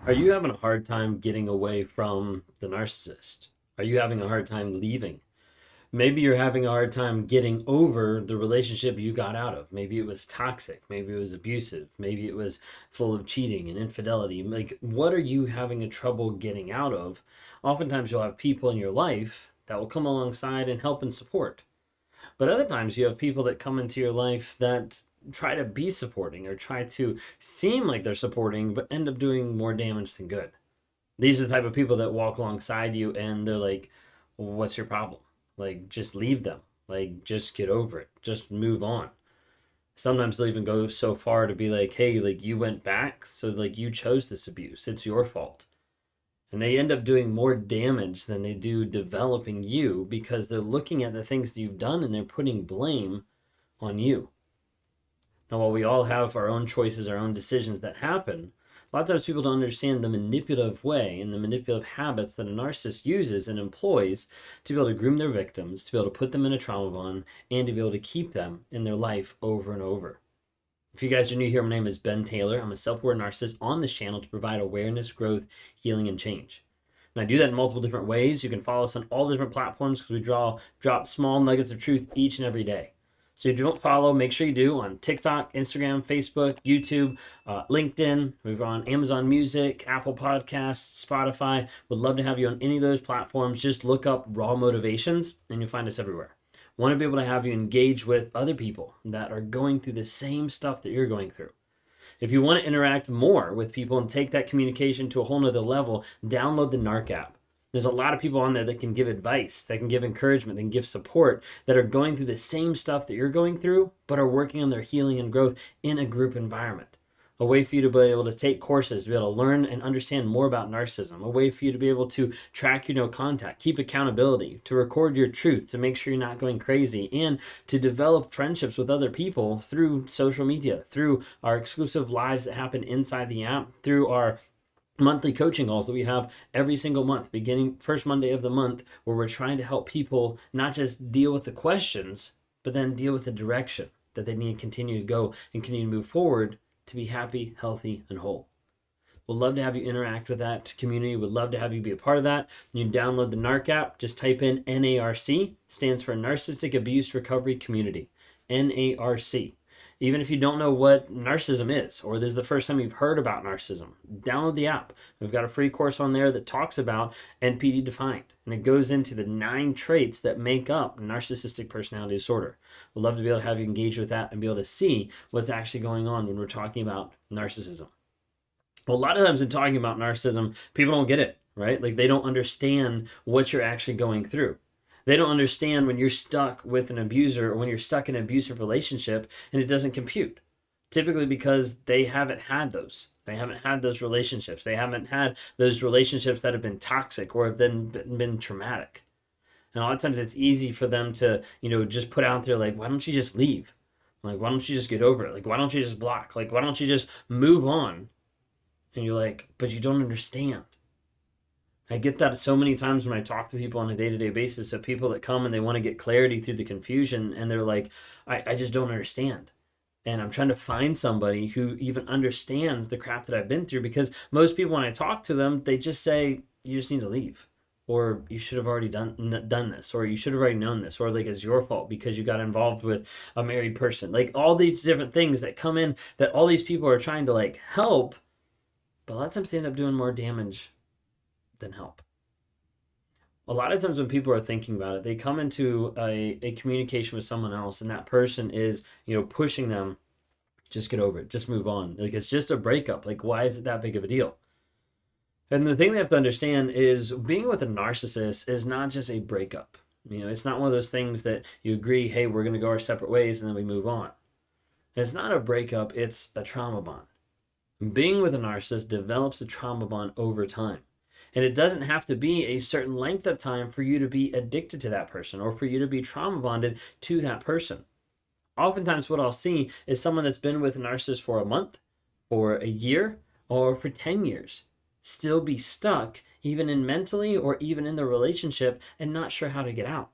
Are you having a hard time getting away from the narcissist? Are you having a hard time leaving? Maybe you're having a hard time getting over the relationship you got out of. Maybe it was toxic. Maybe it was abusive. Maybe it was full of cheating and infidelity. Like, what are you having a trouble getting out of? Oftentimes, you'll have people in your life that will come alongside and help and support. But other times you have people that come into your life that try to be supporting or try to seem like they're supporting, but end up doing more damage than good. These are the type of people that walk alongside you and they're like, what's your problem? Like, just leave them. Like, just get over it. Just move on. Sometimes they'll even go so far to be like, hey, like, you went back, so like you chose this abuse. It's your fault. And they end up doing more damage than they do developing you because they're looking at the things that you've done and they're putting blame on you. Now, while we all have our own choices, our own decisions that happen, a lot of times people don't understand the manipulative way and the manipulative habits that a narcissist uses and employs to be able to groom their victims, to be able to put them in a trauma bond, and to be able to keep them in their life over and over. If you guys are new here, my name is Ben Taylor. I'm a self-aware narcissist on this channel to provide awareness, growth, healing, and change. And I do that in multiple different ways. You can follow us on all the different platforms because we drop small nuggets of truth each and every day. So if you don't follow, make sure you do on TikTok, Instagram, Facebook, YouTube, LinkedIn. We're on Amazon Music, Apple Podcasts, Spotify. Would love to have you on any of those platforms. Just look up Raw Motivations and you'll find us everywhere. Want to be able to have you engage with other people that are going through the same stuff that you're going through. If you want to interact more with people and take that communication to a whole nother level, download the Narc App. There's a lot of people on there that can give advice, that can give encouragement, that can give support, that are going through the same stuff that you're going through, but are working on their healing and growth in a group environment. A way for you to be able to take courses, to be able to learn and understand more about narcissism. A way for you to be able to track your no contact, keep accountability, to record your truth, to make sure you're not going crazy, and to develop friendships with other people through social media, through our exclusive lives that happen inside the app, through our monthly coaching calls that we have every single month, beginning first Monday of the month, where we're trying to help people not just deal with the questions, but then deal with the direction that they need to continue to go and continue to move forward to be happy, healthy, and whole. We'd love to have you interact with that community. We'd love to have you be a part of that. You can download the Narc app. Just type in NARC, stands for Narcissistic Abuse Recovery Community. NARC. Even if you don't know what narcissism is, or this is the first time you've heard about narcissism, download the app. We've got a free course on there that talks about NPD defined, and it goes into the 9 traits that make up narcissistic personality disorder. We'd love to be able to have you engage with that and be able to see what's actually going on when we're talking about narcissism. Well, a lot of times in talking about narcissism, people don't get it, right? Like, they don't understand what you're actually going through. They don't understand when you're stuck with an abuser or when you're stuck in an abusive relationship and it doesn't compute. Typically because they haven't had those. They haven't had those relationships. They haven't had those relationships that have been toxic or have been traumatic. And a lot of times it's easy for them to, just put out there like, why don't you just leave? Like, why don't you just get over it? Like, why don't you just block? Like, why don't you just move on? And you're like, but you don't understand. I get that so many times when I talk to people on a day-to-day basis of people that come and they want to get clarity through the confusion and they're like, I just don't understand. And I'm trying to find somebody who even understands the crap that I've been through, because most people, when I talk to them, they just say, you just need to leave. Or you should have already done this, or you should have already known this, or like it's your fault because you got involved with a married person. Like all these different things that come in that all these people are trying to like help, but a lot of times they end up doing more damage than help. A lot of times when people are thinking about it, they come into a communication with someone else and that person is, pushing them, just get over it, just move on. Like, it's just a breakup. Like, why is it that big of a deal? And the thing they have to understand is being with a narcissist is not just a breakup. It's not one of those things that you agree, hey, we're going to go our separate ways and then we move on. It's not a breakup, it's a trauma bond. Being with a narcissist develops a trauma bond over time. And it doesn't have to be a certain length of time for you to be addicted to that person or for you to be trauma bonded to that person. Oftentimes what I'll see is someone that's been with a narcissist for a month, for a year, or for 10 years, still be stuck even in mentally or even in the relationship and not sure how to get out.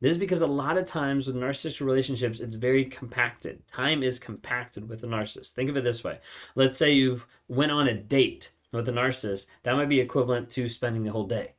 This is because a lot of times with narcissistic relationships, it's very compacted. Time is compacted with a narcissist. Think of it this way. Let's say you've went on a date with a narcissist. That might be equivalent to spending the whole day.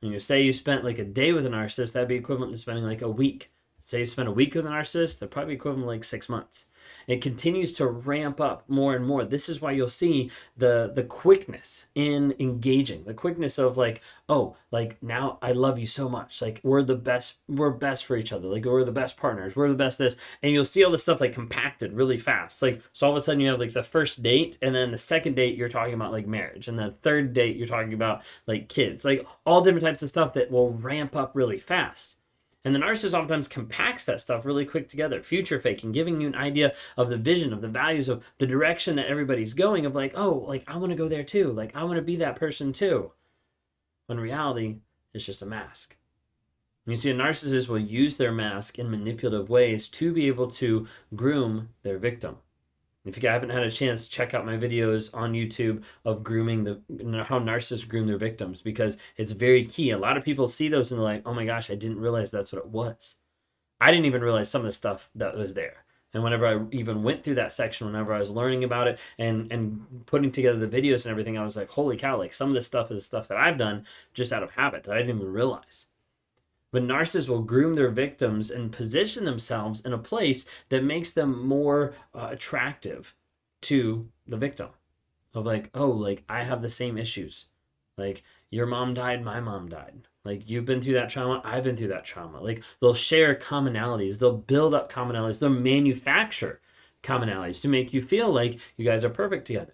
And you say you spent like a day with a narcissist, that'd be equivalent to spending like a week. Say you spent a week with a narcissist, they're probably equivalent to like 6 months. It continues to ramp up more and more. This is why you'll see the quickness in engaging, the quickness of like, oh, like now I love you so much. Like we're best for each other. Like we're the best partners. We're the best this. And you'll see all this stuff like compacted really fast. Like, so all of a sudden you have like the first date, and then the second date you're talking about like marriage. And the third date you're talking about like kids, like all different types of stuff that will ramp up really fast. And the narcissist oftentimes compacts that stuff really quick together, future faking, giving you an idea of the vision, of the values, of the direction that everybody's going, of like, oh, like I want to go there too. Like I want to be that person too. When in reality, it's just a mask. And you see, a narcissist will use their mask in manipulative ways to be able to groom their victim. If you haven't had a chance, check out my videos on YouTube of grooming how narcissists groom their victims, because it's very key. A lot of people see those and they're like, oh my gosh, I didn't realize that's what it was. I didn't even realize some of the stuff that was there. And whenever I even went through that section, whenever I was learning about it and putting together the videos and everything, I was like, holy cow, like some of this stuff is stuff that I've done just out of habit that I didn't even realize. But narcissists will groom their victims and position themselves in a place that makes them more attractive to the victim. Of like, oh, like I have the same issues. Like your mom died, my mom died. Like you've been through that trauma, I've been through that trauma. Like they'll share commonalities, they'll build up commonalities, they'll manufacture commonalities to make you feel like you guys are perfect together.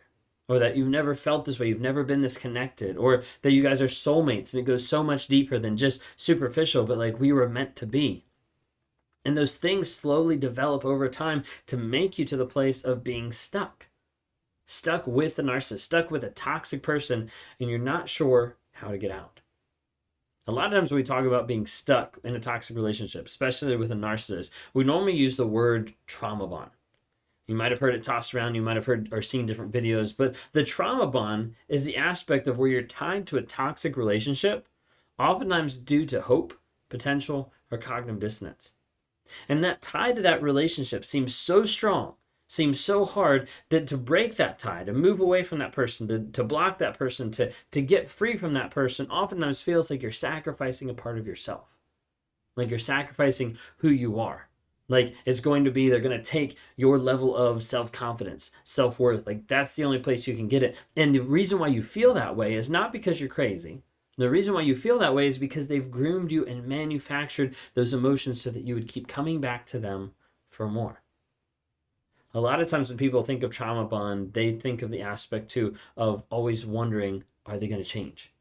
Or that you've never felt this way, you've never been this connected, or that you guys are soulmates and it goes so much deeper than just superficial, but like we were meant to be. And those things slowly develop over time to make you to the place of being stuck with a narcissist, stuck with a toxic person, and you're not sure how to get out. A lot of times when we talk about being stuck in a toxic relationship, especially with a narcissist, we normally use the word trauma bond. You might have heard it tossed around, you might have heard or seen different videos, but the trauma bond is the aspect of where you're tied to a toxic relationship, oftentimes due to hope, potential, or cognitive dissonance. And that tie to that relationship seems so strong, seems so hard, that to break that tie, to move away from that person, to block that person, to get free from that person, oftentimes feels like you're sacrificing a part of yourself. Like you're sacrificing who you are. Like it's going to be, they're going to take your level of self-confidence, self-worth. Like that's the only place you can get it. And the reason why you feel that way is not because you're crazy. The reason why you feel that way is because they've groomed you and manufactured those emotions so that you would keep coming back to them for more. A lot of times when people think of trauma bond, they think of the aspect too of always wondering, are they going to change?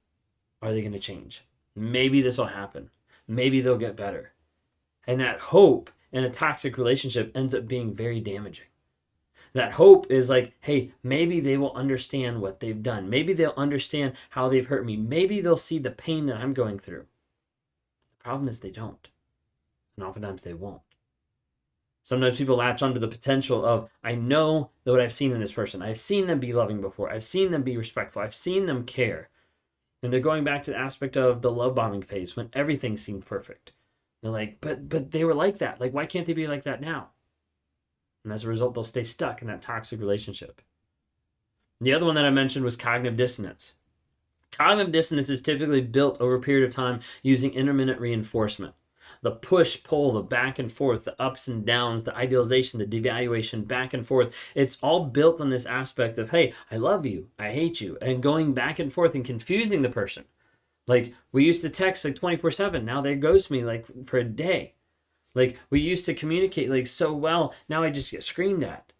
Are they going to change? Maybe this will happen. Maybe they'll get better. And that hope in a toxic relationship ends up being very damaging. That hope is like, hey, maybe they will understand what they've done. Maybe they'll understand how they've hurt me. Maybe they'll see the pain that I'm going through. The problem is they don't. And oftentimes they won't. Sometimes people latch onto the potential of, I know that what I've seen in this person. I've seen them be loving before. I've seen them be respectful. I've seen them care. And they're going back to the aspect of the love bombing phase when everything seemed perfect. They're like, but they were like that. Like, why can't they be like that now? And as a result, they'll stay stuck in that toxic relationship. The other one that I mentioned was cognitive dissonance. Cognitive dissonance is typically built over a period of time using intermittent reinforcement. The push, pull, the back and forth, the ups and downs, the idealization, the devaluation, back and forth. It's all built on this aspect of, hey, I love you, I hate you, and going back and forth and confusing the person. Like, we used to text like 24/7. Now they ghost me like for a day. Like, we used to communicate like so well. Now I just get screamed at.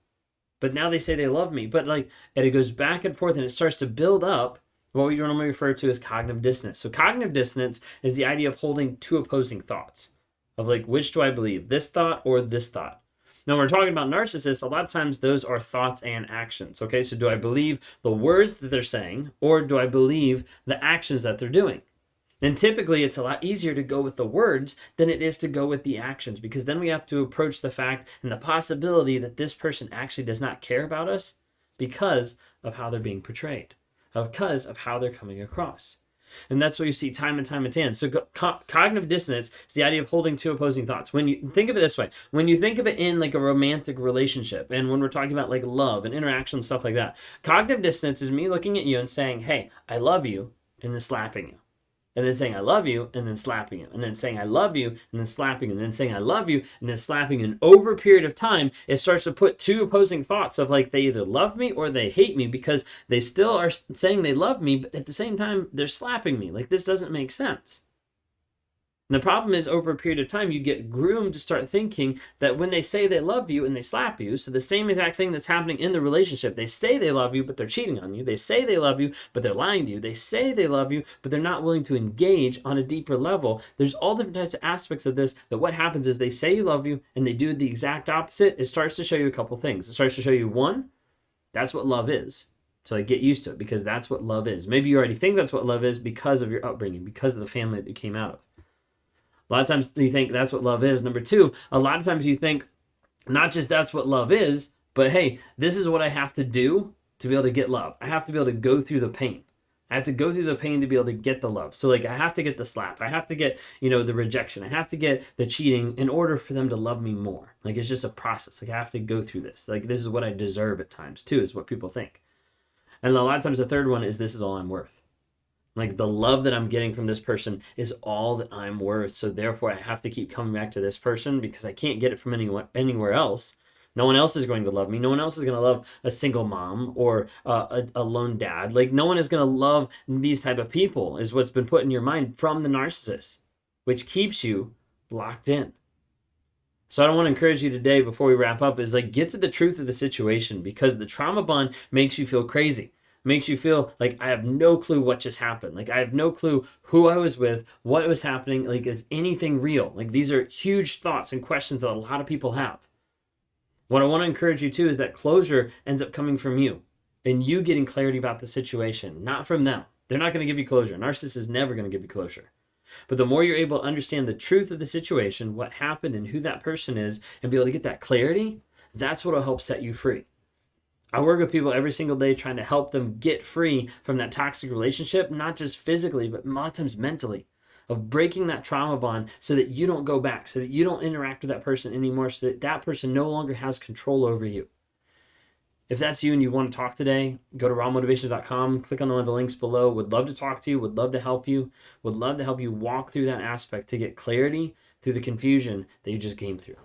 But now they say they love me. But like, and it goes back and forth and it starts to build up what we normally refer to as cognitive dissonance. So cognitive dissonance is the idea of holding two opposing thoughts. Of like, which do I believe? This thought or this thought? Now, when we're talking about narcissists, a lot of times those are thoughts and actions. Okay, so do I believe the words that they're saying, or do I believe the actions that they're doing? And typically, it's a lot easier to go with the words than it is to go with the actions, because then we have to approach the fact and the possibility that this person actually does not care about us because of how they're being portrayed, because of how they're coming across. And that's what you see time and time again. So cognitive dissonance is the idea of holding two opposing thoughts. When you think of it this way, when you think of it in like a romantic relationship, and when we're talking about like love and interaction, stuff like that, cognitive dissonance is me looking at you and saying, hey, I love you, and then slapping you. And then saying I love you, and then slapping you. And then saying I love you, and then slapping you. And then saying I love you, and then slapping you. And over a period of time, it starts to put two opposing thoughts of like they either love me or they hate me, because they still are saying they love me, but at the same time, they're slapping me. Like, this doesn't make sense. And the problem is, over a period of time, you get groomed to start thinking that when they say they love you and they slap you, so the same exact thing that's happening in the relationship, they say they love you, but they're cheating on you. They say they love you, but they're lying to you. They say they love you, but they're not willing to engage on a deeper level. There's all different types of aspects of this, that what happens is they say you love you and they do the exact opposite. It starts to show you a couple things. It starts to show you, one, that's what love is. So like, get used to it, because that's what love is. Maybe you already think that's what love is because of your upbringing, because of the family that you came out of. A lot of times you think that's what love is. Number two, a lot of times you think not just that's what love is, but hey, this is what I have to do to be able to get love. I have to be able to go through the pain. I have to go through the pain to be able to get the love. So like, I have to get the slap. I have to get, the rejection. I have to get the cheating in order for them to love me more. Like, it's just a process. Like, I have to go through this. Like, this is what I deserve at times too, is what people think. And a lot of times the third one is, this is all I'm worth. Like, the love that I'm getting from this person is all that I'm worth. So therefore I have to keep coming back to this person, because I can't get it from anywhere else. No one else is going to love me. No one else is going to love a single mom or a lone dad. Like, no one is going to love these type of people, is what's been put in your mind from the narcissist, which keeps you locked in. So I want to encourage you today, before we wrap up, is like, get to the truth of the situation, because the trauma bond makes you feel crazy. Makes you feel like, I have no clue what just happened. Like, I have no clue who I was with, what was happening. Like, is anything real? Like, these are huge thoughts and questions that a lot of people have. What I want to encourage you to is that closure ends up coming from you, and you getting clarity about the situation, not from them. They're not going to give you closure. Narcissist is never going to give you closure. But the more you're able to understand the truth of the situation, what happened and who that person is, and be able to get that clarity, that's what will help set you free. I work with people every single day trying to help them get free from that toxic relationship, not just physically, but a lot of times mentally, of breaking that trauma bond so that you don't go back, so that you don't interact with that person anymore, so that that person no longer has control over you. If that's you and you want to talk today, go to rawmotivations.com, click on one of the links below. Would love to talk to you, would love to help you, would love to help you walk through that aspect to get clarity through the confusion that you just came through.